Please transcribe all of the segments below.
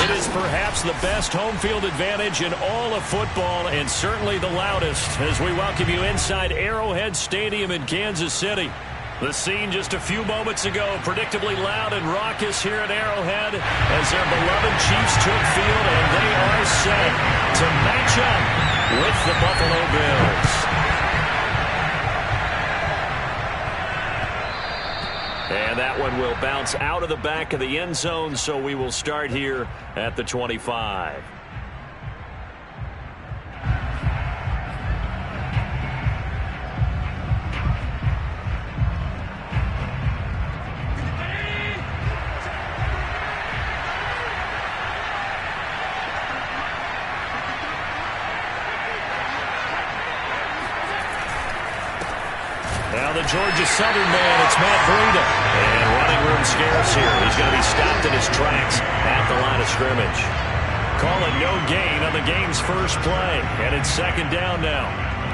It is perhaps the best home field advantage in all of football, and certainly the loudest, as we welcome you inside Arrowhead Stadium in Kansas City. The scene just a few moments ago, predictably loud and raucous here at Arrowhead as their beloved Chiefs took field, and they are set to match up with the Buffalo Bills. And that one will bounce out of the back of the end zone, so we will start here at the 25. Now the Georgia Southern man, it's Matt Breida. And running room scarce here. He's going to be stopped in his tracks at the line of scrimmage. Call it no gain on the game's first play. And it's second down now.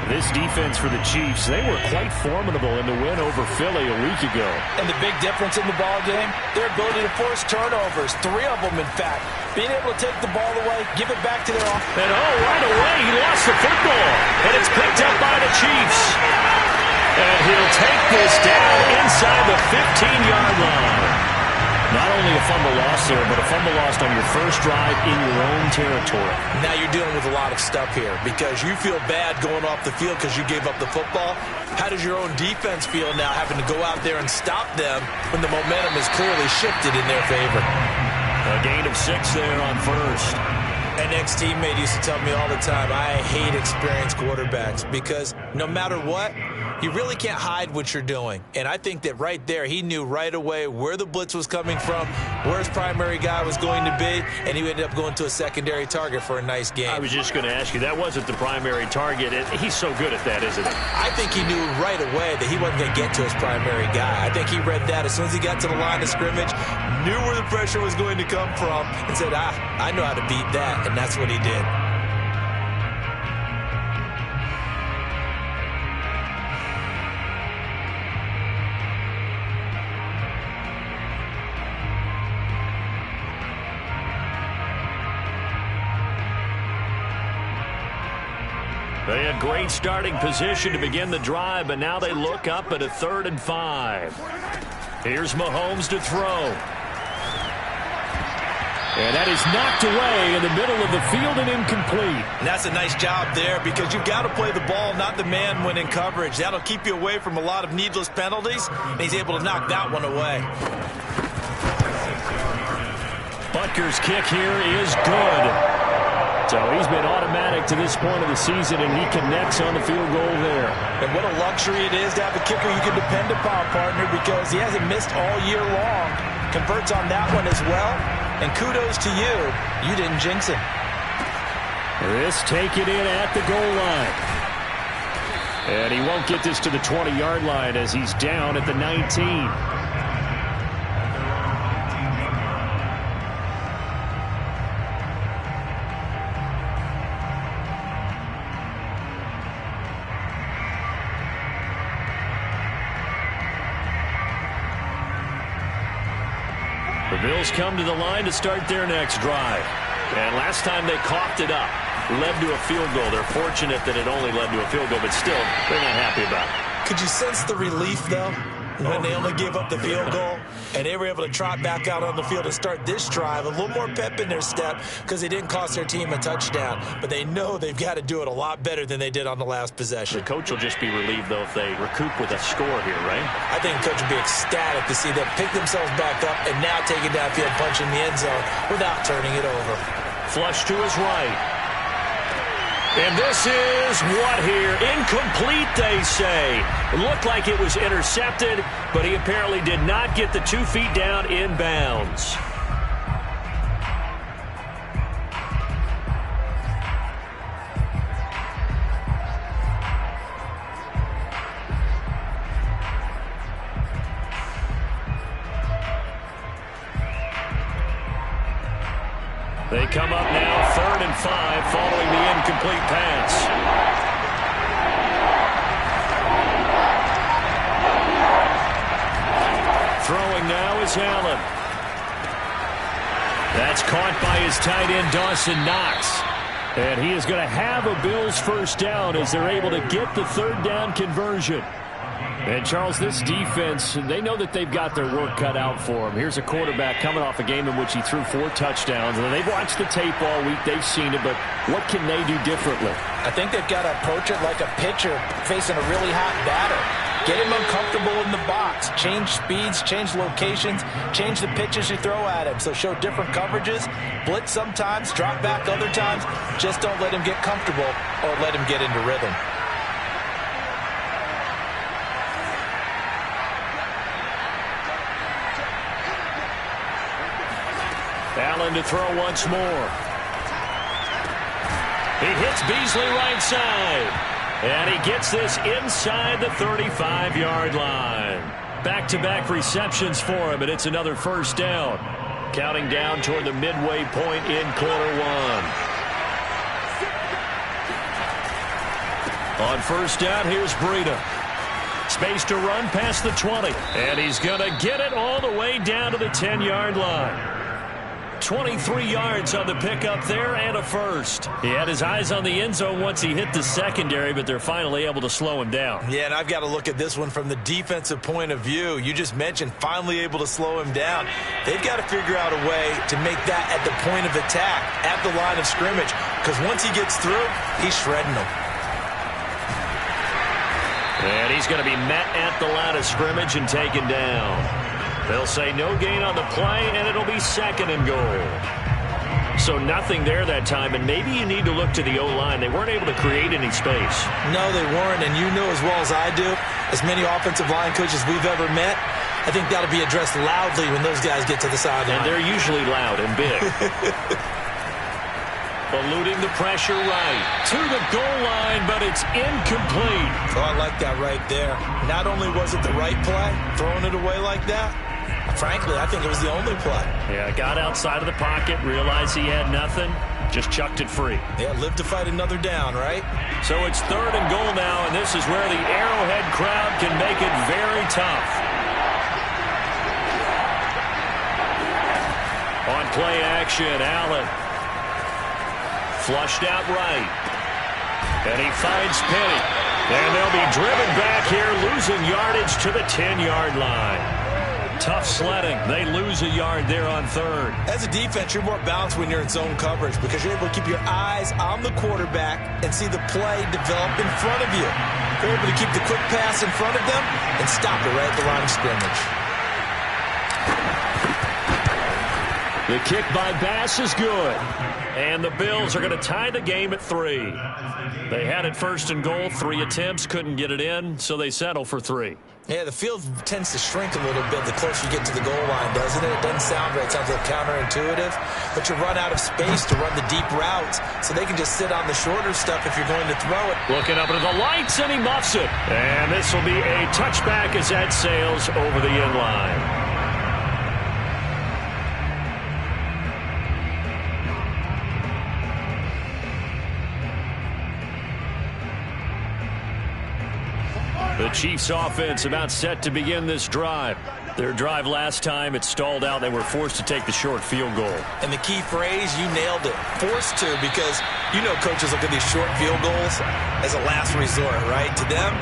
This defense for the Chiefs, they were quite formidable in the win over Philly a week ago. And the big difference in the ball game, their ability to force turnovers. 3 of them, in fact. Being able to take the ball away, give it back to their offense. And right away, he lost the football. And it's picked up by the Chiefs. And he'll take this down inside the 15-yard line. Not only a fumble loss there, but a fumble lost on your first drive in your own territory. Now you're dealing with a lot of stuff here because you feel bad going off the field because you gave up the football. How does your own defense feel now having to go out there and stop them when the momentum is clearly shifted in their favor? A gain of 6 there on first. An ex-teammate used to tell me all the time, I hate experienced quarterbacks because no matter what, you really can't hide what you're doing. And I think that right there, he knew right away where the blitz was coming from, where his primary guy was going to be, and he ended up going to a secondary target for a nice game. I was just going to ask you, that wasn't the primary target. He's so good at that, isn't he? I think he knew right away that he wasn't going to get to his primary guy. I think he read that as soon as he got to the line of scrimmage, knew where the pressure was going to come from, and said, I know how to beat that, and that's what he did. They had great starting position to begin the drive, but now they look up at a 3rd and 5. Here's Mahomes to throw. And that is knocked away in the middle of the field and incomplete. And that's a nice job there because you've got to play the ball, not the man when in coverage. That'll keep you away from a lot of needless penalties, and he's able to knock that one away. Butker's kick here is good. So he's been automatic to this point of the season, and he connects on the field goal there. And what a luxury it is to have a kicker you can depend upon, partner, because he hasn't missed all year long. Converts on that one as well. And kudos to you. You didn't jinx him. This taken in at the goal line. And he won't get this to the 20-yard line as he's down at the 19. The Bills come to the line to start their next drive. And last time they coughed it up, led to a field goal. They're fortunate that it only led to a field goal, but still, they're not happy about it. Could you sense the relief, though, when they only gave up the field goal? And they were able to trot back out on the field and start this drive. A little more pep in their step because they didn't cost their team a touchdown. But they know they've got to do it a lot better than they did on the last possession. The coach will just be relieved, though, if they recoup with a score here, right? I think the coach will be ecstatic to see them pick themselves back up and now take it downfield, punch in the end zone without turning it over. Flush to his right. And this is what here? Incomplete, they say. It looked like it was intercepted, but he apparently did not get the 2 feet down in bounds. They come up now, 3rd and 5, following the incomplete pass. Throwing now is Allen. That's caught by his tight end, Dawson Knox. And he is going to have a Bills first down as they're able to get the third down conversion. And, Charles, this defense, they know that they've got their work cut out for them. Here's a quarterback coming off a game in which he threw 4 touchdowns. And they've watched the tape all week. They've seen it. But what can they do differently? I think they've got to approach it like a pitcher facing a really hot batter. Get him uncomfortable in the box. Change speeds, change locations, change the pitches you throw at him. So show different coverages. Blitz sometimes, drop back other times. Just don't let him get comfortable or let him get into rhythm. Allen to throw once more. He hits Beasley right side. And he gets this inside the 35-yard line. Back-to-back receptions for him, and it's another first down. Counting down toward the midway point in quarter one. On first down, here's Breida. Space to run past the 20. And he's going to get it all the way down to the 10-yard line. 23 yards on the pickup there and a first. He had his eyes on the end zone once he hit the secondary, but they're finally able to slow him down. Yeah, and I've got to look at this one from the defensive point of view. You just mentioned finally able to slow him down. They've got to figure out a way to make that at the point of attack, at the line of scrimmage, because once he gets through, he's shredding them. And he's going to be met at the line of scrimmage and taken down. They'll say no gain on the play, and it'll be second and goal. So nothing there that time, and maybe you need to look to the O-line. They weren't able to create any space. No, they weren't, and you know as well as I do, as many offensive line coaches we've ever met, I think that'll be addressed loudly when those guys get to the sideline. And they're usually loud and big. Eluding the pressure right to the goal line, but it's incomplete. Oh, I like that right there. Not only was it the right play, throwing it away like that, frankly, I think it was the only play. Yeah, got outside of the pocket, realized he had nothing, just chucked it free. Yeah, live to fight another down, right? So it's third and goal now, and this is where the Arrowhead crowd can make it very tough. On play action, Allen. Flushed out right. And he finds Penny. And they'll be driven back here, losing yardage to the 10-yard line. Tough sledding. They lose a yard there on third. As a defense, you're more balanced when you're in zone coverage because you're able to keep your eyes on the quarterback and see the play develop in front of you. You're able to keep the quick pass in front of them and stop it right at the line of scrimmage. The kick by Bass is good. And the Bills are going to tie the game at 3. They had it first and goal, 3 attempts, couldn't get it in, so they settle for 3. Yeah, the field tends to shrink a little bit the closer you get to the goal line, doesn't it? It doesn't sound right. It sounds a little counterintuitive. But you run out of space to run the deep routes, so they can just sit on the shorter stuff if you're going to throw it. Looking up into the lights, and he muffs it. And this will be a touchback as that sails over the end line. The Chiefs offense about set to begin this drive. Their drive last time, it stalled out. They were forced to take the short field goal. And the key phrase, you nailed it. Forced to, because you know coaches look at these short field goals as a last resort, right? To them,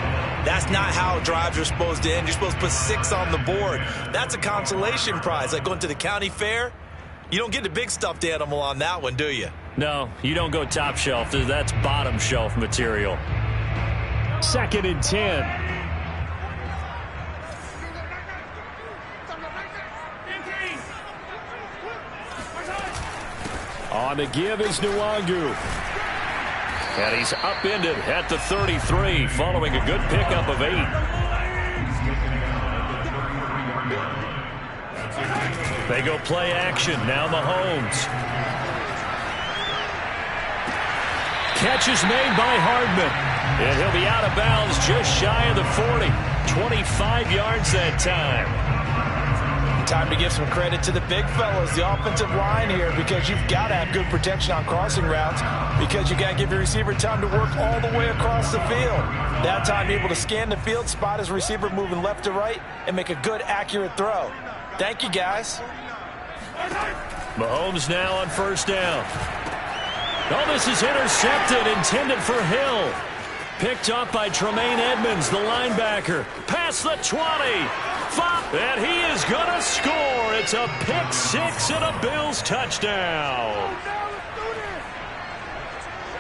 that's not how drives are supposed to end. You're supposed to put 6 on the board. That's a consolation prize. Like going to the county fair, you don't get the big stuffed animal on that one, do you? No, you don't go top shelf. That's bottom shelf material. Second and 10. On the give is Nwangu. And he's upended at the 33 following a good pickup of 8. They go play action. Now Mahomes. Catch is made by Hardman. And he'll be out of bounds just shy of the 40. 25 yards that time. Time to give some credit to the big fellas, the offensive line here, because you've got to have good protection on crossing routes because you got to give your receiver time to work all the way across the field. That time able to scan the field, spot his receiver moving left to right, and make a good, accurate throw. Thank you, guys. Mahomes now on first down. Oh, this is intercepted, intended for Hill. Picked up by Tremaine Edmonds, the linebacker. Past the 20. And he is going to score. It's a pick six and a Bills touchdown.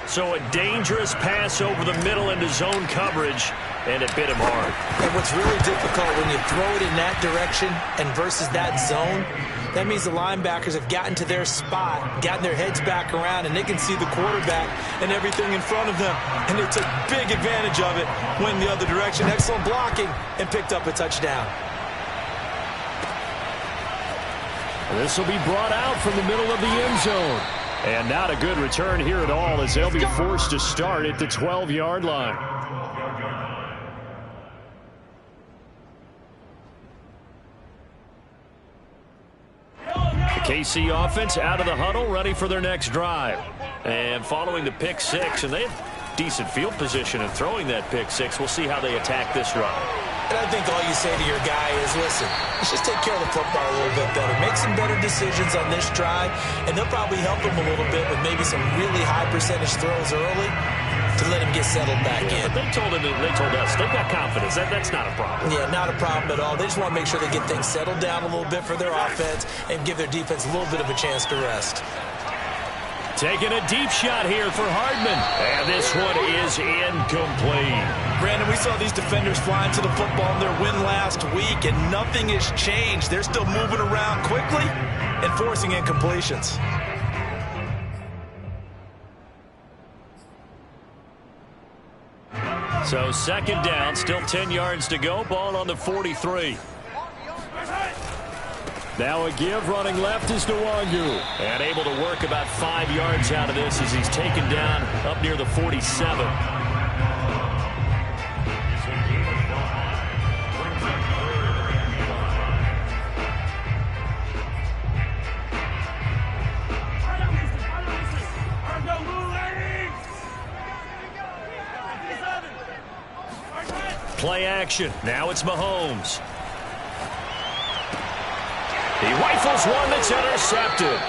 So a dangerous pass over the middle into zone coverage, and it bit him hard. And what's really difficult when you throw it in that direction and versus that zone, that means the linebackers have gotten to their spot, gotten their heads back around, and they can see the quarterback and everything in front of them. And they took big advantage of it, went the other direction. Excellent blocking, and picked up a touchdown. This will be brought out from the middle of the end zone. And not a good return here at all, as they'll be forced to start at the 12-yard line. The KC offense out of the huddle, ready for their next drive. And following the pick six, and they have decent field position in throwing that pick six. We'll see how they attack this drive. And I think all you say to your guy is, listen, let's just take care of the football a little bit better. Make some better decisions on this drive, and they'll probably help him a little bit with maybe some really high percentage throws early to let him get settled back in. But they told us, they've got confidence. That's not a problem. Yeah, not a problem at all. They just want to make sure they get things settled down a little bit for their offense and give their defense a little bit of a chance to rest. Taking a deep shot here for Hardman. And this one is incomplete. Brandon, we saw these defenders flying to the football in their win last week, and nothing has changed. They're still moving around quickly and forcing incompletions. So second down, still 10 yards to go. Ball on the 43. Now a give, running left is Nwangu. And able to work about 5 yards out of this as he's taken down up near the 47. Play action. Now it's Mahomes. He rifles one that's intercepted.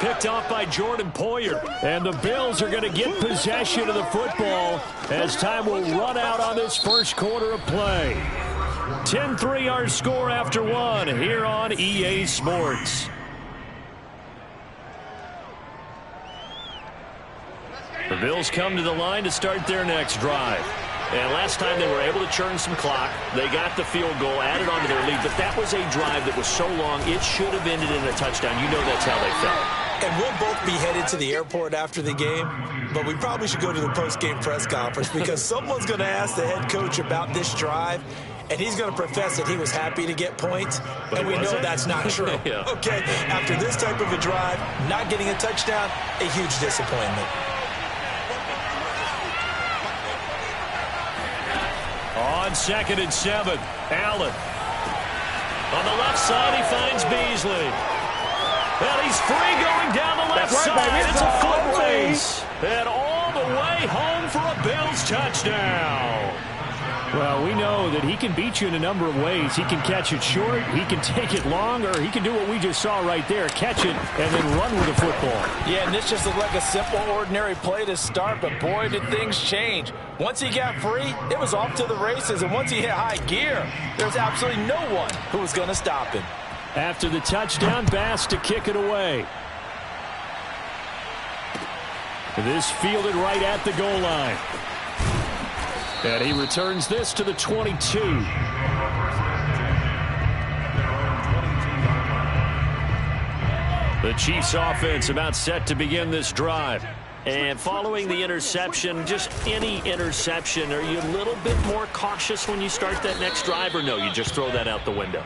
Picked off by Jordan Poyer. And the Bills are going to get possession of the football as time will run out on this first quarter of play. 10-3 our score after one here on EA Sports. The Bills come to the line to start their next drive. And last time they were able to churn some clock. They got the field goal, added on to their lead. But that was a drive that was so long, it should have ended in a touchdown. You know that's how they felt. And we'll both be headed to the airport after the game. But we probably should go to the post-game press conference because someone's going to ask the head coach about this drive. And he's going to profess that he was happy to get points. But and we know that's not true. Yeah. Okay, after this type of a drive, not getting a touchdown, a huge disappointment. On 2nd and 7, Allen. On the left side, he finds Beasley. And he's free going down the left side. It's a foot race. And all the way home for a Bills touchdown. Well, we know that he can beat you in a number of ways. He can catch it short, he can take it long, or he can do what we just saw right there, catch it and then run with the football. Yeah, and this just looked like a simple, ordinary play to start, but boy, did things change. Once he got free, it was off to the races, and once he hit high gear, there's absolutely no one who was going to stop him. After the touchdown, Bass to kick it away. This fielded right at the goal line. And he returns this to the 22. The Chiefs offense about set to begin this drive. And following the interception, just any interception, are you a little bit more cautious when you start that next drive, or no, you just throw that out the window?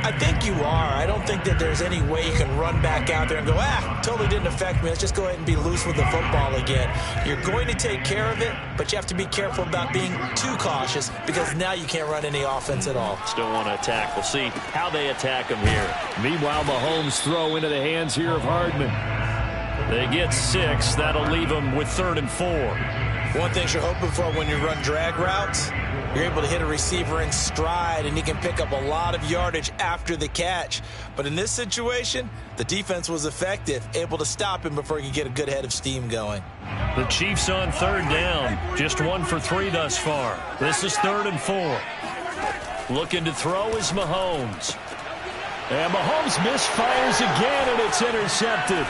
I think you are. I don't think that there's any way you can run back out there and go, totally didn't affect me. Let's just go ahead and be loose with the football again. You're going to take care of it, but you have to be careful about being too cautious because now you can't run any offense at all. Still want to attack. We'll see how they attack him here. Meanwhile, Mahomes throw into the hands here of Hardman. They get 6. That'll leave them with 3rd and 4. One thing you're hoping for when you run drag routes, you're able to hit a receiver in stride, and he can pick up a lot of yardage after the catch. But in this situation, the defense was effective, able to stop him before he could get a good head of steam going. The Chiefs on 3rd down. Just 1 for 3 thus far. This is 3rd and 4. Looking to throw is Mahomes. And Mahomes misfires again, and it's intercepted.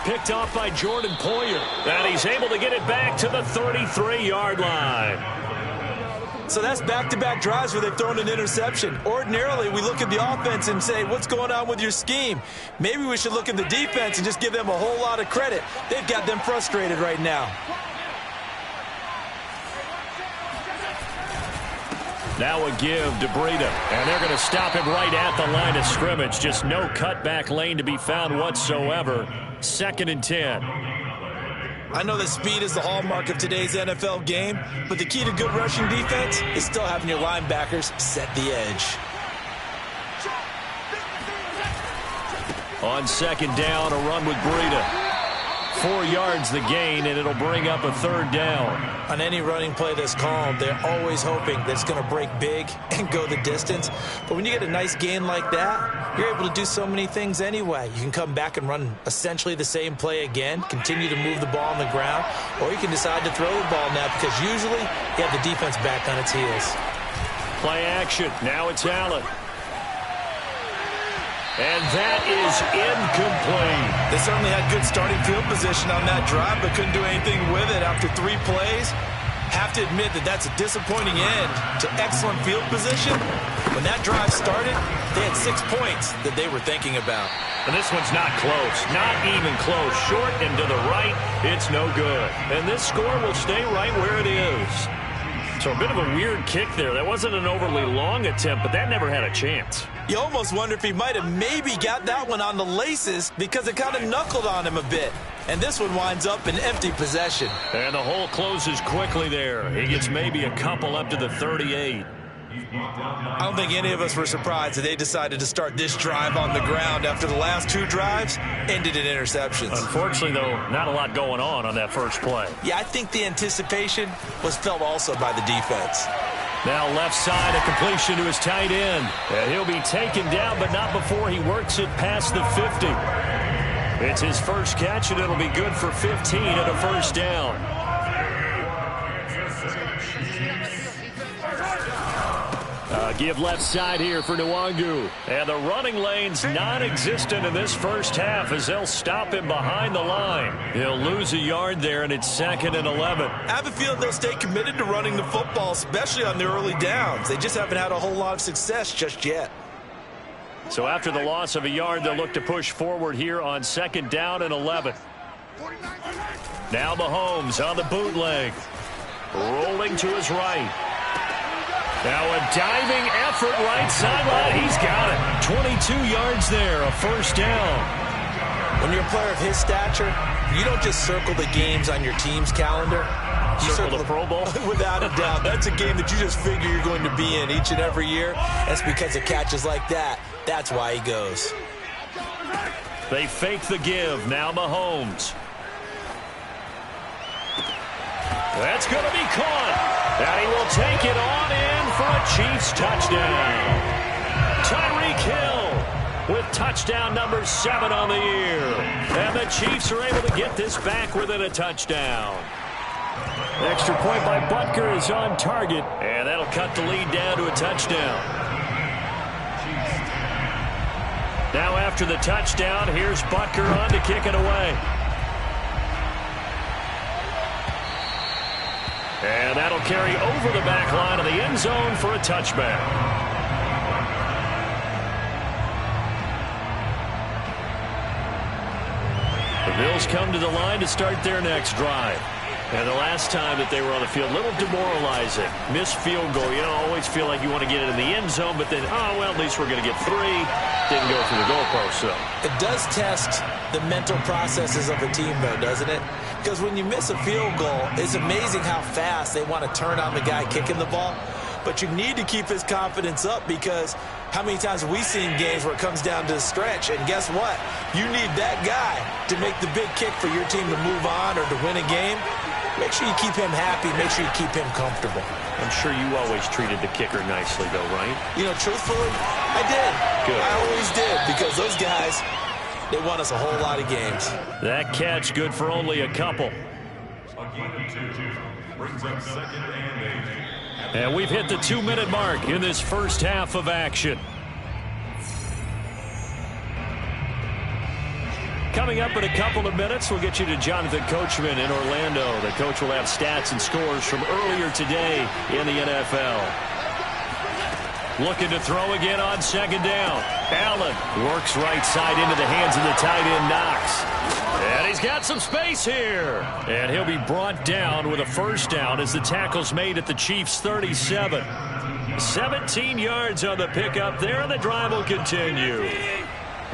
Picked off by Jordan Poyer. And he's able to get it back to the 33-yard line. So that's back-to-back drives where they've thrown an interception. Ordinarily, we look at the offense and say, what's going on with your scheme? Maybe we should look at the defense and just give them a whole lot of credit. They've got them frustrated right now. Now a give to Breida. And they're going to stop him right at the line of scrimmage. Just no cutback lane to be found whatsoever. 2nd and 10. I know that speed is the hallmark of today's NFL game, but the key to good rushing defense is still having your linebackers set the edge. On 2nd down, a run with Breida. 4 yards the gain, and it'll bring up a 3rd down. On any running play that's called, they're always hoping that it's going to break big and go the distance. But when you get a nice gain like that, you're able to do so many things anyway. You can come back and run essentially the same play again, continue to move the ball on the ground, or you can decide to throw the ball now because usually you have the defense back on its heels. Play action. Now it's Allen. And that is incomplete. They certainly had good starting field position on that drive, but couldn't do anything with it after 3 plays. Have to admit that that's a disappointing end to excellent field position. When that drive started, they had 6 points that they were thinking about. And this one's not close. Not even close. Short and to the right, it's no good. And this score will stay right where it is. So a bit of a weird kick there. That wasn't an overly long attempt, but that never had a chance. You almost wonder if he might have maybe got that one on the laces because it kind of knuckled on him a bit. And this one winds up in empty possession. And the hole closes quickly there. He gets maybe a couple up to the 38. I don't think any of us were surprised that they decided to start this drive on the ground after the last 2 drives ended in interceptions. Unfortunately, though, not a lot going on that first play. Yeah, I think the anticipation was felt also by the defense. Now left side, a completion to his tight end. And he'll be taken down, but not before he works it past the 50. It's his first catch, and it'll be good for 15 and a 1st down. Give left side here for Nwangu. And the running lane's non-existent in this first half as they'll stop him behind the line. He'll lose a yard there, and it's 2nd and 11. I have a feeling they'll stay committed to running the football, especially on the early downs. They just haven't had a whole lot of success just yet. So after the loss of a yard, they'll look to push forward here on 2nd down and 11. Now Mahomes on the bootleg. Rolling to his right. Now a diving effort right sideline. He's got it. 22 yards there, a 1st down. When you're a player of his stature, you don't just circle the games on your team's calendar. You circle the Pro Bowl? Without a doubt. That's a game that you just figure you're going to be in each and every year. That's because of catches like that. That's why he goes. They fake the give. Now Mahomes. That's going to be caught. And he will take it on in for a Chiefs touchdown. Tyreek Hill with touchdown number 7 on the year. And the Chiefs are able to get this back within a touchdown. Extra point by Butker is on target. And that'll cut the lead down to a touchdown. Now after the touchdown, here's Butker on to kick it away. And that'll carry over the back line of the end zone for a touchback. The Bills come to the line to start their next drive. And the last time that they were on the field, a little demoralizing. Missed field goal. You know, always feel like you want to get it in the end zone, but then, oh, well, at least we're going to get 3. Didn't go through the goalpost, so. It does test the mental processes of a team, though, doesn't it? Because when you miss a field goal, it's amazing how fast they want to turn on the guy kicking the ball. But you need to keep his confidence up because how many times have we seen games where it comes down to the stretch? And guess what? You need that guy to make the big kick for your team to move on or to win a game. make sure you keep him happy, make sure you keep him comfortable. I'm sure you always treated the kicker nicely, though, right? You know, truthfully, I did. Good. I always did, because those guys, they won us a whole lot of games. That catch good for only a couple. And we've hit the 2-minute mark in this first half of action. Coming up in a couple of minutes, we'll get you to Jonathan Coachman in Orlando. The coach will have stats and scores from earlier today in the NFL. Looking to throw again on second down. Allen works right side into the hands of the tight end Knox. And he's got some space here. And he'll be brought down with a first down as the tackle's made at the Chiefs' 37. 17 yards on the pickup there, and the drive will continue.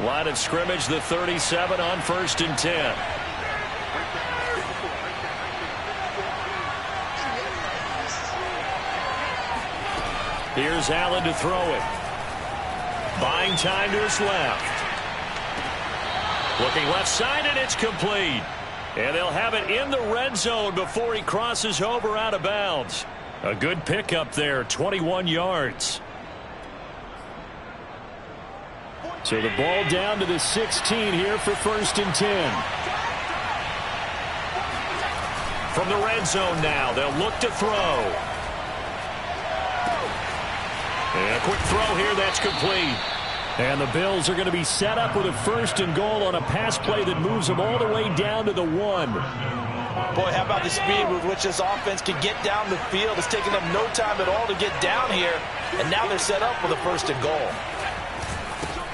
Line of scrimmage, the 37 on 1st and 10. Here's Allen to throw it. Buying time to his left. Looking left side, and it's complete. And they'll have it in the red zone before he crosses over out of bounds. A good pickup there, 21 yards. So the ball down to the 16 here for 1st and 10. From the red zone now, they'll look to throw. And a quick throw here, that's complete. And the Bills are going to be set up with a 1st and goal on a pass play that moves them all the way down to the 1. Boy, how about the speed with which this offense can get down the field? It's taken them no time at all to get down here, and now they're set up with a 1st and goal.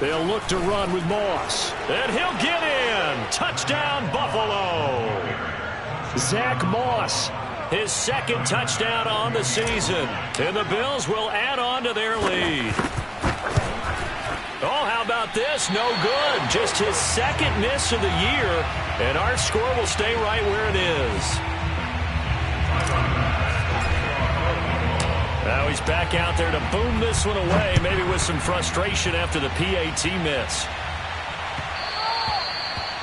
They'll look to run with Moss. And he'll get in. Touchdown, Buffalo. Zach Moss, his 2nd touchdown on the season. And the Bills will add on to their lead. Oh, how about this? No good. Just his 2nd miss of the year. And our score will stay right where it is. Now he's back out there to boom this one away, maybe with some frustration after the PAT miss.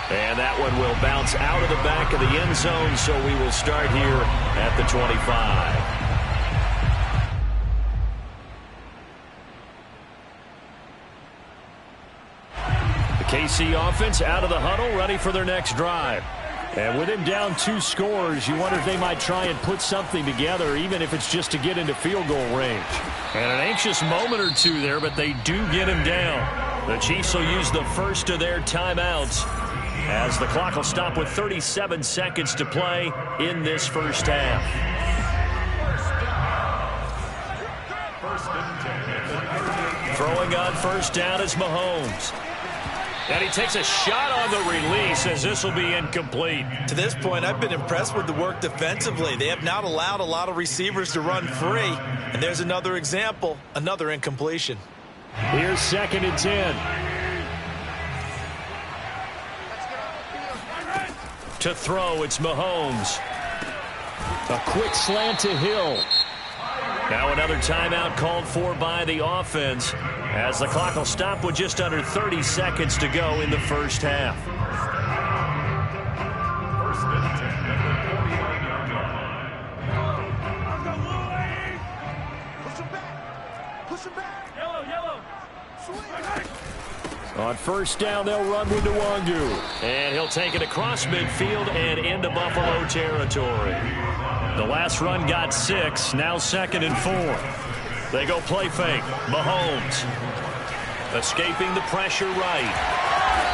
And that one will bounce out of the back of the end zone, so we will start here at the 25. The KC offense out of the huddle, ready for their next drive. And with him down 2 scores, you wonder if they might try and put something together, even if it's just to get into field goal range. And an anxious moment or two there, but they do get him down. The Chiefs will use the first of their timeouts as the clock will stop with 37 seconds to play in this first half. Throwing on 1st down is Mahomes. And he takes a shot on the release as this will be incomplete. To this point, I've been impressed with the work defensively. They have not allowed a lot of receivers to run free. And there's another example, another incompletion. Here's 2nd and 10. To throw, it's Mahomes. A quick slant to Hill. Now another timeout called for by the offense as the clock will stop with just under 30 seconds to go in the first half. On 1st down, they'll run with Nwangu. And he'll take it across midfield and into Buffalo territory. The last run got 6, now 2nd and 4. They go play fake. Mahomes escaping the pressure right.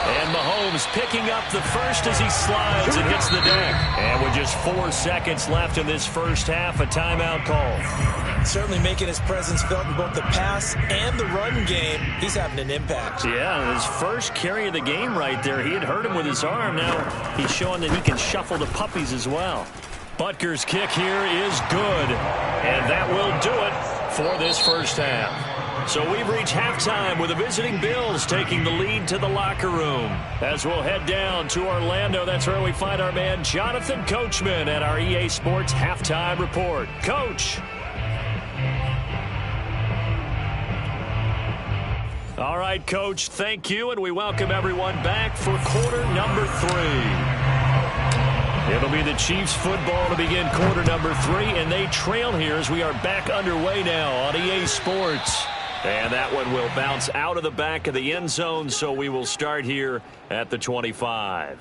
And Mahomes picking up the first as he slides and hits the deck. And with just 4 seconds left in this first half, a timeout call. Certainly making his presence felt in both the pass and the run game. He's having an impact. Yeah, his first carry of the game right there. He had hurt him with his arm. Now he's showing that he can shuffle the puppies as well. Butker's kick here is good. And that will do it for this first half. So we've reached halftime with the visiting Bills taking the lead to the locker room. As we'll head down to Orlando, that's where we find our man Jonathan Coachman at our EA Sports Halftime Report. Coach. All right, Coach, thank you, and we welcome everyone back for quarter number 3. It'll be the Chiefs football to begin quarter number 3, and they trail here as we are back underway now on EA Sports. And that one will bounce out of the back of the end zone, so we will start here at the 25.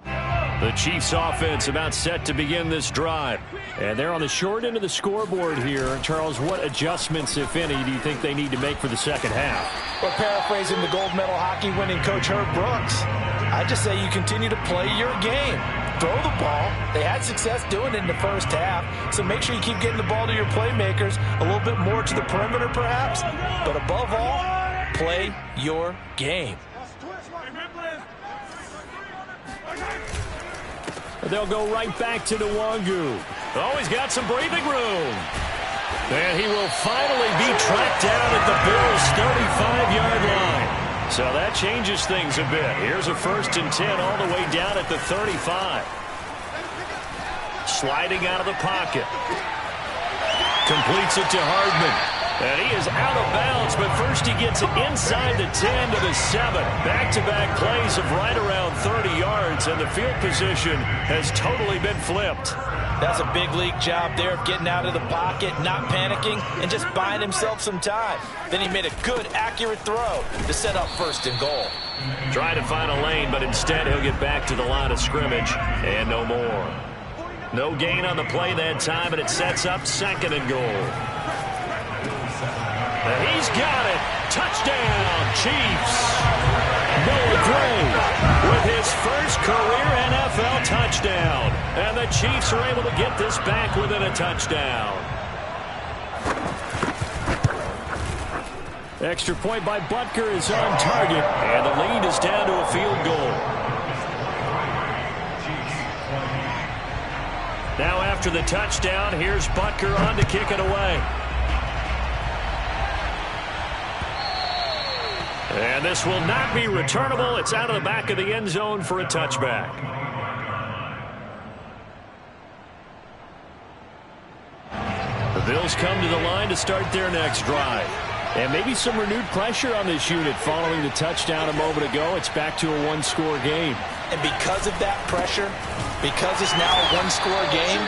The Chiefs offense about set to begin this drive. And they're on the short end of the scoreboard here. Charles, what adjustments, if any, do you think they need to make for the second half? Well, paraphrasing the gold medal hockey winning coach Herb Brooks, I just say you continue to play your game. Throw the ball. They had success doing it in the first half, so make sure you keep getting the ball to your playmakers, a little bit more to the perimeter perhaps, but above all, play your game. They'll go right back to Nwangu. Oh, he's got some breathing room. And he will finally be tracked down at the Bills' 35-yard line. So that changes things a bit. Here's a 1st and 10 all the way down at the 35. Sliding out of the pocket. Completes it to Hardman. And he is out of bounds, but first he gets it inside the 10 to the 7. Back-to-back plays of right around 30 yards, and the field position has totally been flipped. That's a big league job there of getting out of the pocket, not panicking, and just buying himself some time. Then he made a good, accurate throw to set up 1st and goal. Try to find a lane, but instead he'll get back to the line of scrimmage, and no more. No gain on the play that time, and it sets up 2nd and goal. And he's got it. Touchdown, Chiefs. Noah Gray with his first career NFL touchdown. And the Chiefs are able to get this back within a touchdown. Extra point by Butker is on target. And the lead is down to a field goal. Now after the touchdown, here's Butker on to kick it away. And this will not be returnable. It's out of the back of the end zone for a touchback. The Bills come to the line to start their next drive. And maybe some renewed pressure on this unit following the touchdown a moment ago. It's back to a one-score game. And because of that pressure, because it's now a one-score game,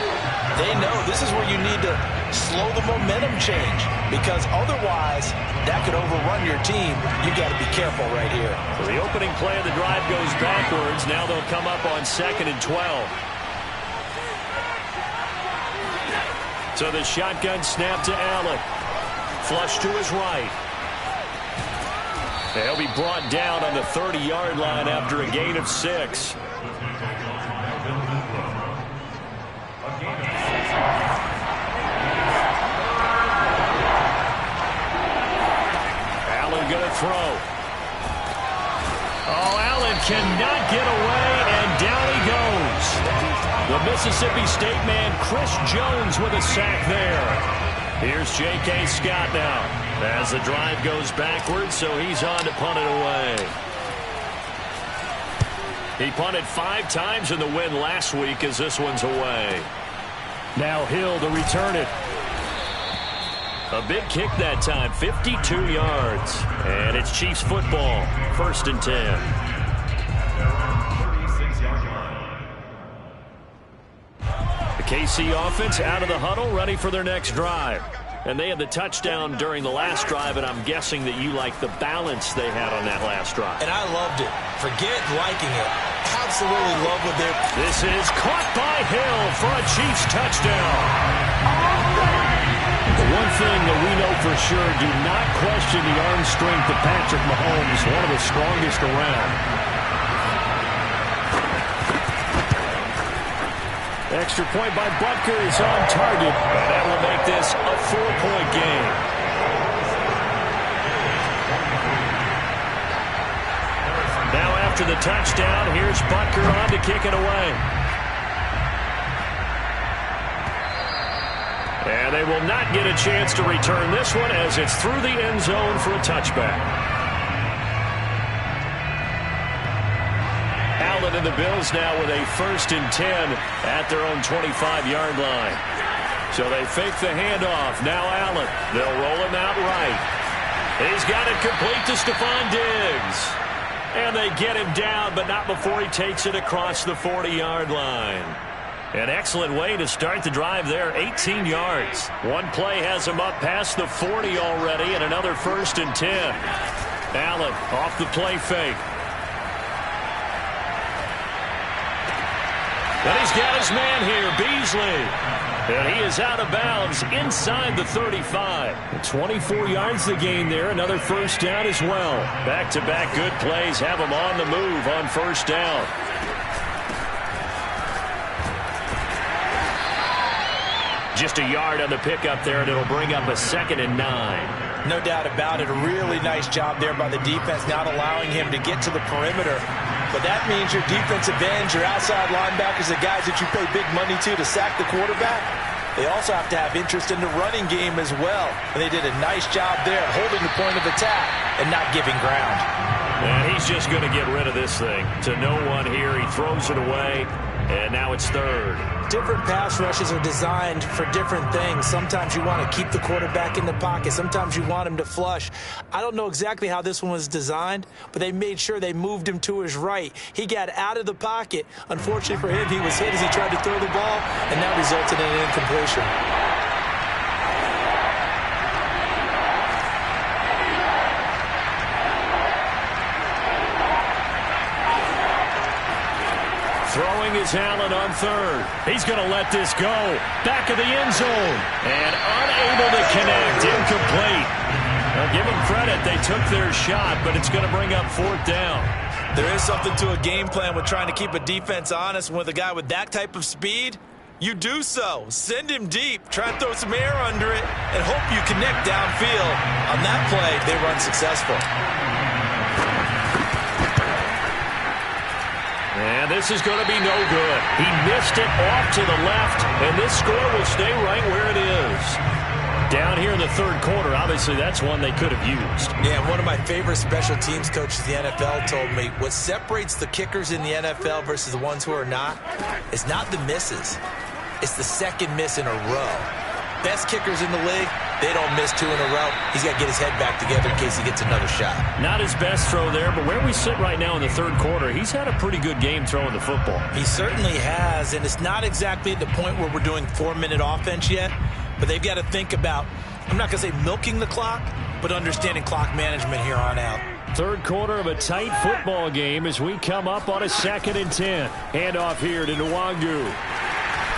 they know this is where you need to slow the momentum change, because otherwise that could overrun your team. You got to be careful right here. So the opening play of the drive goes backwards. Now they'll come up on 2nd and 12. So the shotgun snap to Allen. Flush to his right. They'll be brought down on the 30-yard line after a gain of 6. Allen going to throw. Oh, Allen cannot get away, and down he goes. The Mississippi State man, Chris Jones, with a sack there. Here's J.K. Scott now as the drive goes backwards, so he's on to punt it away. He punted 5 times in the win last week as this one's away. Now Hill to return it. A big kick that time, 52 yards. And it's Chiefs football, 1st and 10. KC offense out of the huddle, ready for their next drive. And they had the touchdown during the last drive, and I'm guessing that you like the balance they had on that last drive. And I loved it. Forget liking it. Absolutely love what they're... This is caught by Hill for a Chiefs touchdown. The one thing that we know for sure, do not question the arm strength of Patrick Mahomes, one of the strongest around. Extra point by Butker is on target. And that will make this a 4-point game. Now after the touchdown, here's Butker on to kick it away. And they will not get a chance to return this one as it's through the end zone for a touchback. Allen and the Bills now with a 1st and 10 at their own 25-yard line. So they fake the handoff. Now Allen. They'll roll him out right. He's got it complete to Stephon Diggs. And they get him down, but not before he takes it across the 40-yard line. An excellent way to start the drive there, 18 yards. One play has him up past the 40 already, and another 1st and 10. Allen off the play fake. And he's got his man here, Beasley. And he is out of bounds inside the 35. 24 yards the gain there. Another 1st down as well. Back-to-back good plays have him on the move on 1st down. Just a yard on the pickup there, and it'll bring up a 2nd and 9. No doubt about it. A really nice job there by the defense, not allowing him to get to the perimeter. But that means your defensive ends, your outside linebackers, the guys that you pay big money to sack the quarterback, they also have to have interest in the running game as well. And they did a nice job there holding the point of attack and not giving ground. And he's just going to get rid of this thing. To no one here. He throws it away, and now it's 3rd. Different pass rushes are designed for different things. Sometimes you want to keep the quarterback in the pocket. Sometimes you want him to flush. I don't know exactly how this one was designed, but they made sure they moved him to his right. He got out of the pocket. Unfortunately for him, he was hit as he tried to throw the ball, and that resulted in an incompletion. Throwing is Allen on 3rd. He's going to let this go. Back of the end zone. And unable to connect. Incomplete. Now give them credit. They took their shot, but it's going to bring up 4th down. There is something to a game plan with trying to keep a defense honest. With a guy with that type of speed, you do so. Send him deep. Try and throw some air under it and hope you connect downfield. On that play, they were unsuccessful. And this is going to be no good. He missed it off to the left, and this score will stay right where it is. Down here in the 3rd quarter, obviously that's one they could have used. Yeah, one of my favorite special teams coaches in the NFL told me what separates the kickers in the NFL versus the ones who are not is not the misses. It's the 2nd miss in a row. Best kickers in the league, they don't miss 2 in a row. He's got to get his head back together in case he gets another shot. Not his best throw there, but where we sit right now in the 3rd quarter, he's had a pretty good game throwing the football. He certainly has, and it's not exactly at the point where we're doing 4-minute offense yet, but they've got to think about, I'm not going to say milking the clock, but understanding clock management here on out. 3rd quarter of a tight football game as we come up on a 2nd and 10. Handoff here to Nwangu.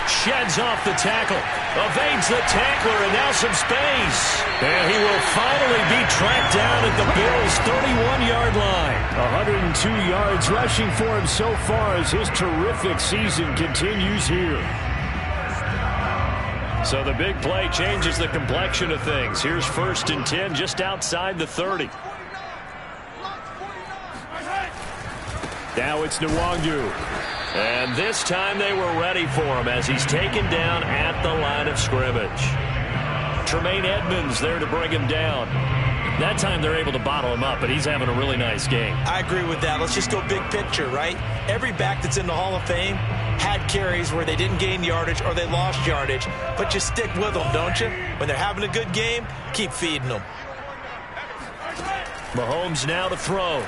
Sheds off the tackle, evades the tackler, and now some space. And he will finally be tracked down at the Bills' 31-yard line. 102 yards rushing for him so far as his terrific season continues here. So the big play changes the complexion of things. Here's 1st and 10 just outside the 30. Now it's Nwangu. And this time they were ready for him as he's taken down at the line of scrimmage. Tremaine Edmonds there to bring him down. That time they're able to bottle him up, but he's having a really nice game. I agree with that. Let's just go big picture, right? Every back that's in the Hall of Fame had carries where they didn't gain yardage or they lost yardage, but you stick with them, don't you? When they're having a good game, keep feeding them. Mahomes now to throw.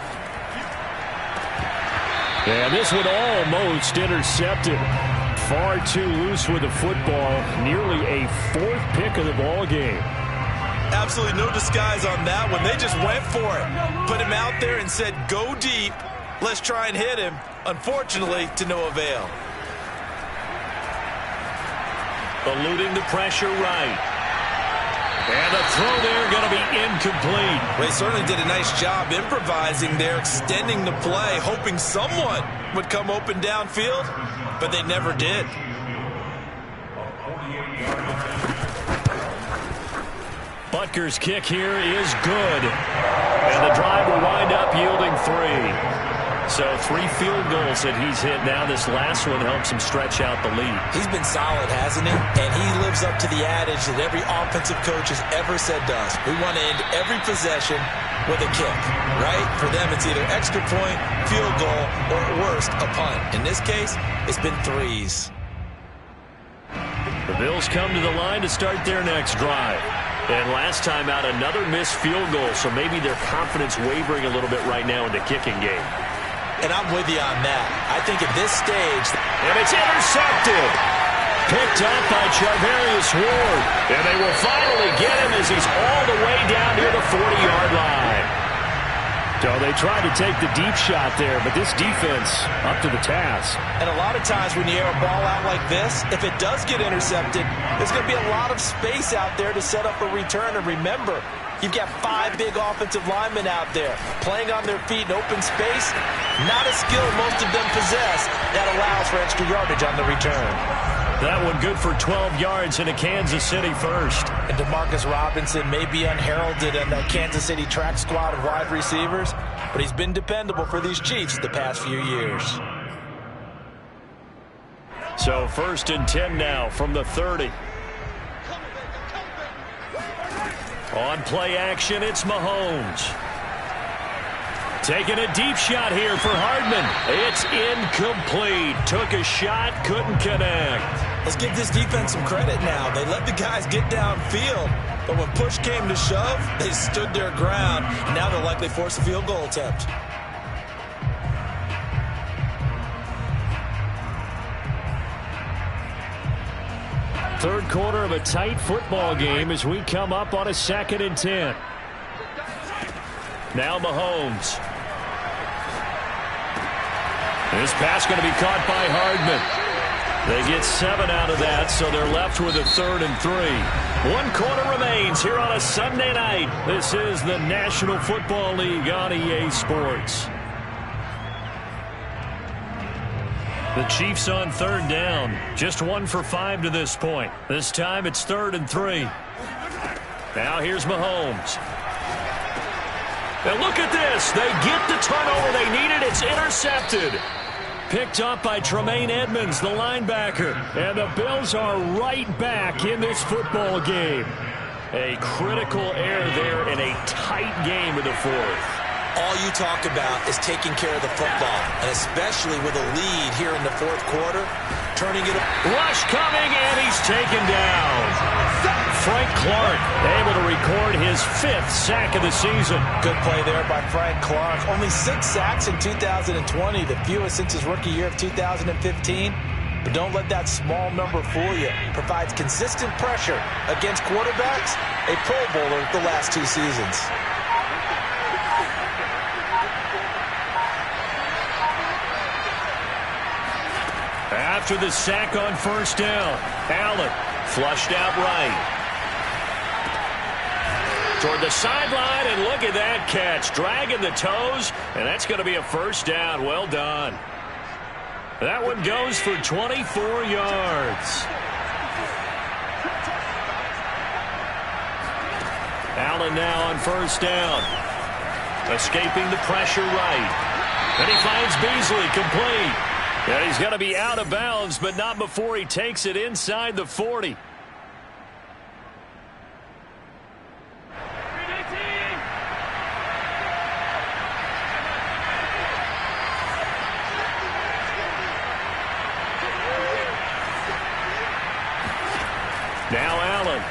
And this one almost intercepted. Far too loose with the football. Nearly a 4th pick of the ball game. Absolutely no disguise on that one. They just went for it. Put him out there and said, go deep. Let's try and hit him. Unfortunately, to no avail. Eluding the pressure right. And the throw there going to be incomplete. Well, they certainly did a nice job improvising there, extending the play, hoping someone would come open downfield, but they never did. Butker's kick here is good. And the drive will wind up yielding 3. So 3 field goals that he's hit now. This last one helps him stretch out the lead. He's been solid, hasn't he? And he lives up to the adage that every offensive coach has ever said to us. We want to end every possession with a kick, right? For them, it's either extra point, field goal, or at worst, a punt. In this case, it's been 3s. The Bills come to the line to start their next drive. And last time out, another missed field goal, so maybe their confidence wavering a little bit right now in the kicking game. And I'm with you on that. I think at this stage... And it's intercepted. Picked up by Charvarius Ward. And they will finally get him as he's all the way down near the 40-yard line. So they tried to take the deep shot there, but this defense up to the task. And a lot of times when you air a ball out like this, if it does get intercepted, there's going to be a lot of space out there to set up a return. And remember, you've got 5 big offensive linemen out there playing on their feet in open space. Not a skill most of them possess that allows for extra yardage on the return. That one good for 12 yards in a Kansas City first. And Demarcus Robinson may be unheralded in that Kansas City track squad of wide receivers, but he's been dependable for these Chiefs the past few years. So 1st and 10 now from the 30. On play action, it's Mahomes. Taking a deep shot here for Hardman. It's incomplete. Took a shot, couldn't connect. Let's give this defense some credit now. They let the guys get downfield, but when push came to shove, they stood their ground, and now they'll likely force a field goal attempt. Third quarter of a tight football game as we come up on a 2nd and 10. Now Mahomes. This pass going to be caught by Hardman. They get 7 out of that, so they're left with a 3rd and 3. 1 quarter remains here on a Sunday night. This is the National Football League on EA Sports. The Chiefs on 3rd down. Just 1 for 5 to this point. This time it's 3rd and 3. Now here's Mahomes. And look at this. They get the turnover they needed. It's intercepted. Picked up by Tremaine Edmonds, the linebacker. And the Bills are right back in this football game. A critical error there in a tight game in the 4th. All you talk about is taking care of the football, and especially with a lead here in the 4th quarter, turning it... Rush coming, and he's taken down. Frank Clark able to record his 5th sack of the season. Good play there by Frank Clark. Only 6 sacks in 2020, the fewest since his rookie year of 2015. But don't let that small number fool you. Provides consistent pressure against quarterbacks, a Pro Bowler the last 2 seasons. After the sack on 1st down, Allen flushed out right. Toward the sideline, and look at that catch. Dragging the toes, and that's going to be a 1st down. Well done. That one goes for 24 yards. Allen now on 1st down. Escaping the pressure right. And he finds Beasley complete. And he's going to be out of bounds, but not before he takes it inside the 40. Now Allen.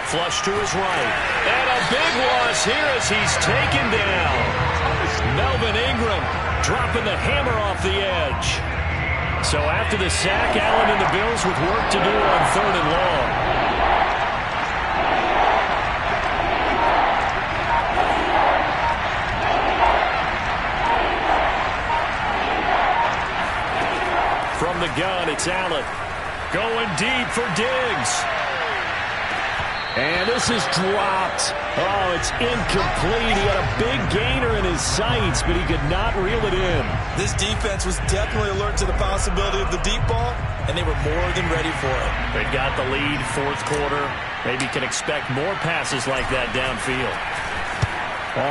Flush to his right. And a big loss here as he's taken down. Melvin Ingram dropping the hammer off the edge. So after the sack, Allen and the Bills with work to do on 3rd and long. From the gun, it's Allen. Going deep for Diggs. And this is dropped. Oh, it's incomplete. He had a big gainer in his sights, but he could not reel it in. This defense was definitely alert to the possibility of the deep ball, and they were more than ready for it. They got the lead, 4th quarter. Maybe can expect more passes like that downfield.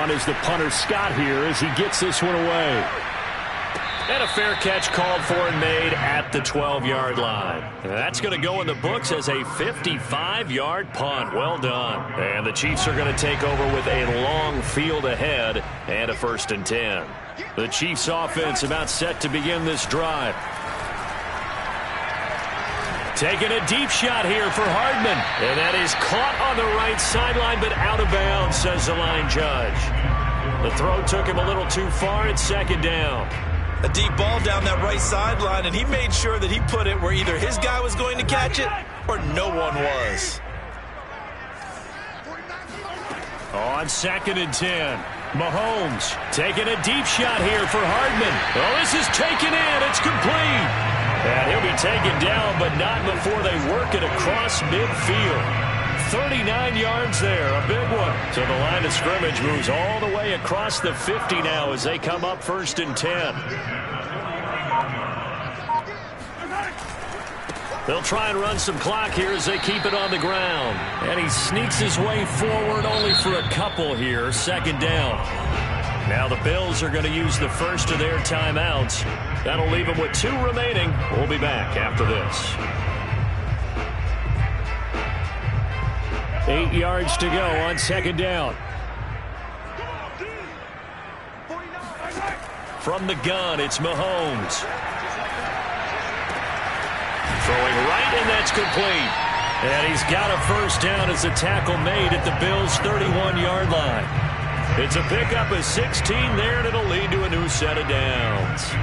On is the punter Scott here as he gets this one away. And a fair catch called for and made at the 12-yard line. And that's going to go in the books as a 55-yard punt. Well done. And the Chiefs are going to take over with a long field ahead and a 1st and 10. The Chiefs offense about set to begin this drive. taking a deep shot here for Hardman. And that is caught on the right sideline, but out of bounds, says the line judge. The throw took him a little too far. It's second down. A deep ball down that right sideline, and he made sure that he put it where either his guy was going to catch it or no one was. On 2nd and 10, Mahomes taking a deep shot here for Hardman. Oh, this is taken in. It's complete. And he'll be taken down, but not before they work it across midfield. 39 yards there, a big one. So the line of scrimmage moves all the way across the 50 now as they come up 1st and 10. They'll try and run some clock here as they keep it on the ground. And he sneaks his way forward only for a couple here. 2nd down. Now the Bills are going to use the first of their timeouts. That'll leave them with 2 remaining. We'll be back after this. 8 yards to go on 2nd down. From the gun, it's Mahomes. Throwing right, and that's complete. And he's got a first down as a tackle made at the Bills' 31-yard line. It's a pickup of 16 there, and it'll lead to a new set of downs.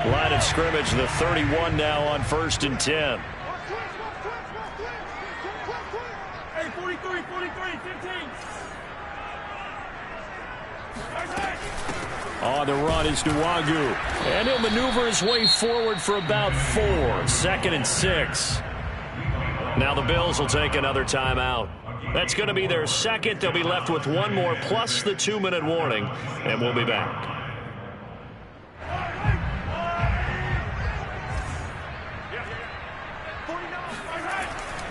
Line of scrimmage, the 31 now on 1st and 10. Hey, 43, 15. On the run is Nwogu. And he'll maneuver his way forward for about 4. 2nd and 6. Now the Bills will take another timeout. That's going to be their second. They'll be left with 1 more plus the 2-minute warning. And we'll be back.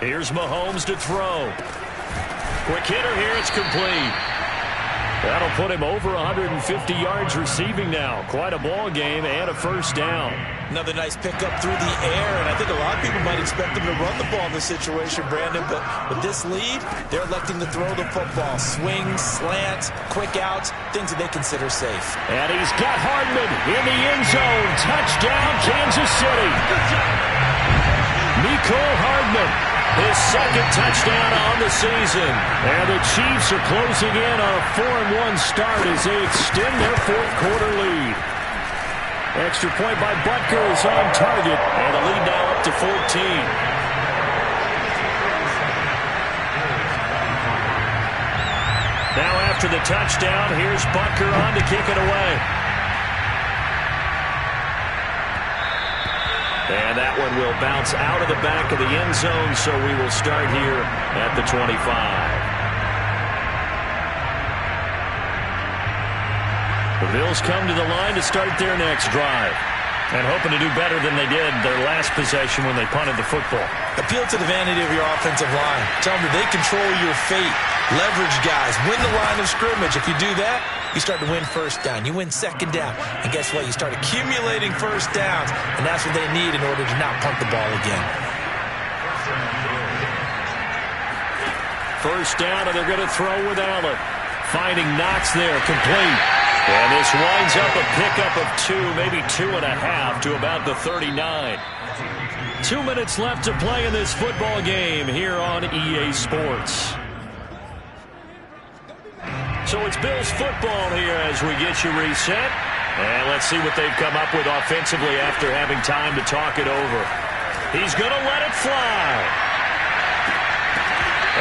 Here's Mahomes to throw. Quick hitter here. It's complete. That'll put him over 150 yards receiving now. Quite a ball game and a first down. Another nice pickup through the air, and I think a lot of people might expect him to run the ball in this situation, Brandon, but with this lead, they're electing to throw the football. Swings, slants, quick outs, things that they consider safe. And he's got Hardman in the end zone. Touchdown, Kansas City. Mecole Hardman. His second touchdown on the season. And the Chiefs are closing in on a 4-1 start as they extend their 4th quarter lead. Extra point by Butker is on target. And the lead now up to 14. Now after the touchdown, here's Butker on to kick it away. And that one will bounce out of the back of the end zone, so we will start here at the 25. The Bills come to the line to start their next drive. And hoping to do better than they did their last possession when they punted the football. Appeal to the vanity of your offensive line. Tell them that they control your fate. Leverage guys. Win the line of scrimmage. If you do that, you start to win first down. You win second down. And guess what? You start accumulating first downs. And that's what they need in order to not punt the ball again. First down, and they're going to throw with Allen. Finding Knox there, complete. And this winds up a pickup of 2, maybe 2.5 to about the 39. 2 minutes left to play in this football game here on EA Sports. So it's Bills football here as we get you reset. And let's see what they've come up with offensively after having time to talk it over. He's going to let it fly.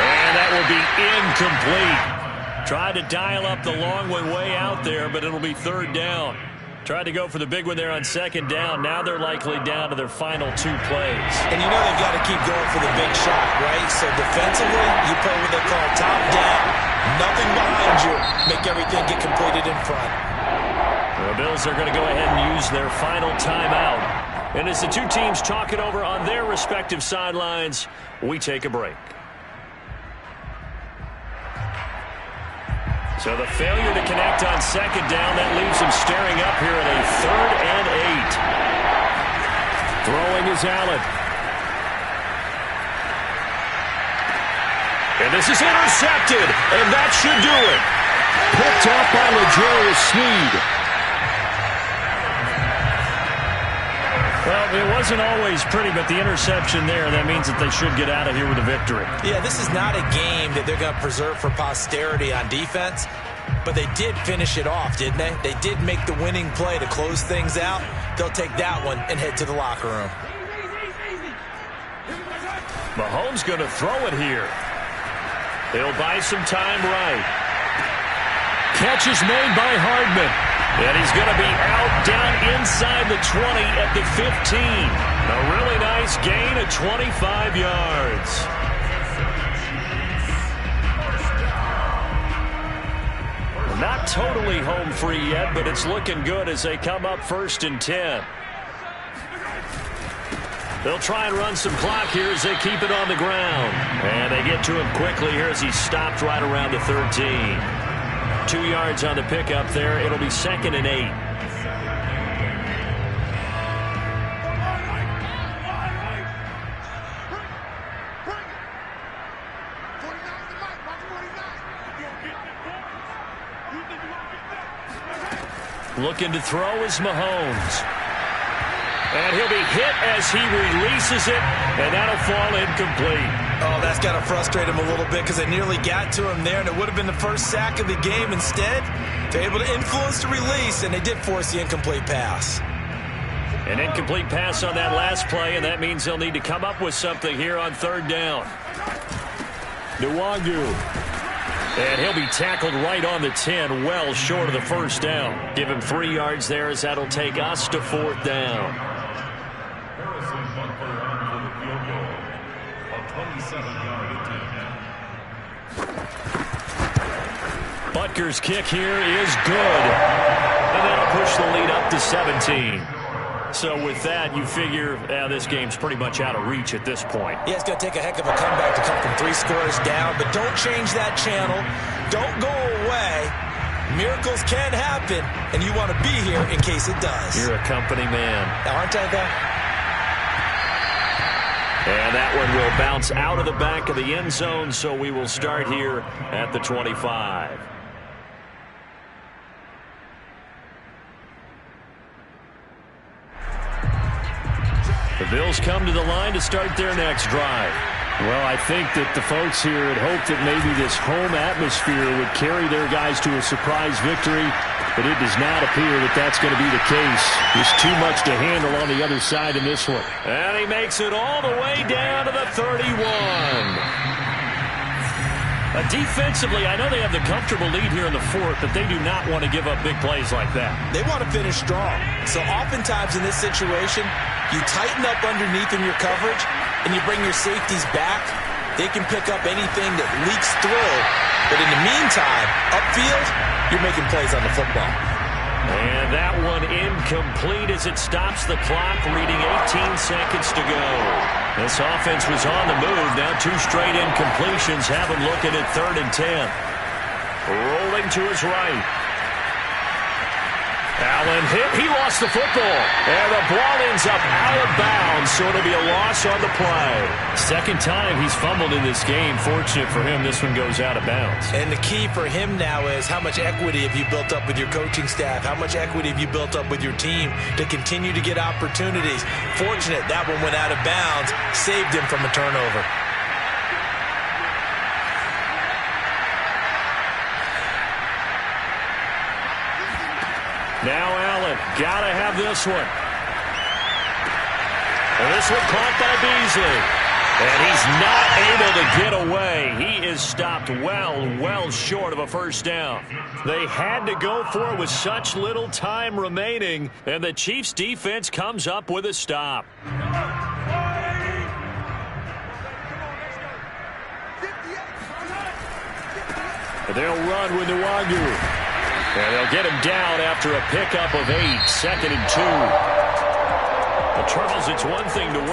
And that will be incomplete. Tried to dial up the long one way out there, but it'll be 3rd down. Tried to go for the big one there on 2nd down. Now they're likely down to their final 2 plays. And you know they've got to keep going for the big shot, right? So defensively, you play what they call top down. Nothing behind you. Make everything get completed in front. The Bills are going to go ahead and use their final timeout. And as the 2 teams talk it over on their respective sidelines, we take a break. So the failure to connect on 2nd down, that leaves him staring up here at a 3rd and 8. Throwing is Allen. And this is intercepted, and that should do it. Picked up by L'Jarius Sneed. Well, it wasn't always pretty, but the interception there, that means that they should get out of here with a victory. Yeah, this is not a game that they're going to preserve for posterity on defense, but they did finish it off, didn't they? They did make the winning play to close things out. They'll take that one and head to the locker room. Mahomes going to throw it here. He'll buy some time right. Catch is made by Hardman. And he's going to be out down inside the 20 at the 15. A really nice gain of 25 yards. Not totally home free yet, but it's looking good as they come up 1st and 10. They'll try and run some clock here as they keep it on the ground. And they get to him quickly here as he's stopped right around the 13. 2 yards on the pickup there. It'll be 2nd and 8. Looking to throw is Mahomes. And he'll be hit as he releases it, and that'll fall incomplete. Oh, that's got to frustrate him a little bit because they nearly got to him there, and it would have been the first sack of the game. Instead, they're able to influence the release, and they did force the incomplete pass. An incomplete pass on that last play, and that means they'll need to come up with something here on 3rd down. Nwangu. And he'll be tackled right on the 10, well short of the 1st down. Give him 3 yards there as that'll take us to 4th down. Butker's kick here is good. And that'll push the lead up to 17. So with that, you figure this game's pretty much out of reach at this point. Yeah, it's going to take a heck of a comeback to come from 3 scores down, but don't change that channel. Don't go away. Miracles can happen, and you want to be here in case it does. You're a company man. Aren't I, though? And that one will bounce out of the back of the end zone, so we will start here at the 25. The Bills come to the line to start their next drive. Well, I think that the folks here had hoped that maybe this home atmosphere would carry their guys to a surprise victory, but it does not appear that that's going to be the case. There's too much to handle on the other side in this one. And he makes it all the way down to the 31. Defensively, I know they have the comfortable lead here in the 4th, but they do not want to give up big plays like that. They want to finish strong. So oftentimes in this situation, you tighten up underneath in your coverage, and you bring your safeties back. They can pick up anything that leaks through. But in the meantime, upfield, you're making plays on the football. And that one incomplete as it stops the clock, reading 18 seconds to go. This offense was on the move. Now 2 straight incompletions have him looking at 3rd and 10. Rolling to his right. Allen hit. He lost the football. And the ball ends up out of bounds, so it'll be a loss on the play. 2nd time he's fumbled in this game. Fortunate for him, this one goes out of bounds. And the key for him now is how much equity have you built up with your coaching staff? How much equity have you built up with your team to continue to get opportunities? Fortunate that one went out of bounds, saved him from a turnover. Now Allen, gotta have this one. And this one caught by Beasley. And he's not able to get away. He is stopped well short of a 1st down. They had to go for it with such little time remaining, and the Chiefs defense comes up with a stop. They'll run with Nwangu. And they'll get him down after a pickup of 8, 2nd and 2. The Troubles, it's one thing to win.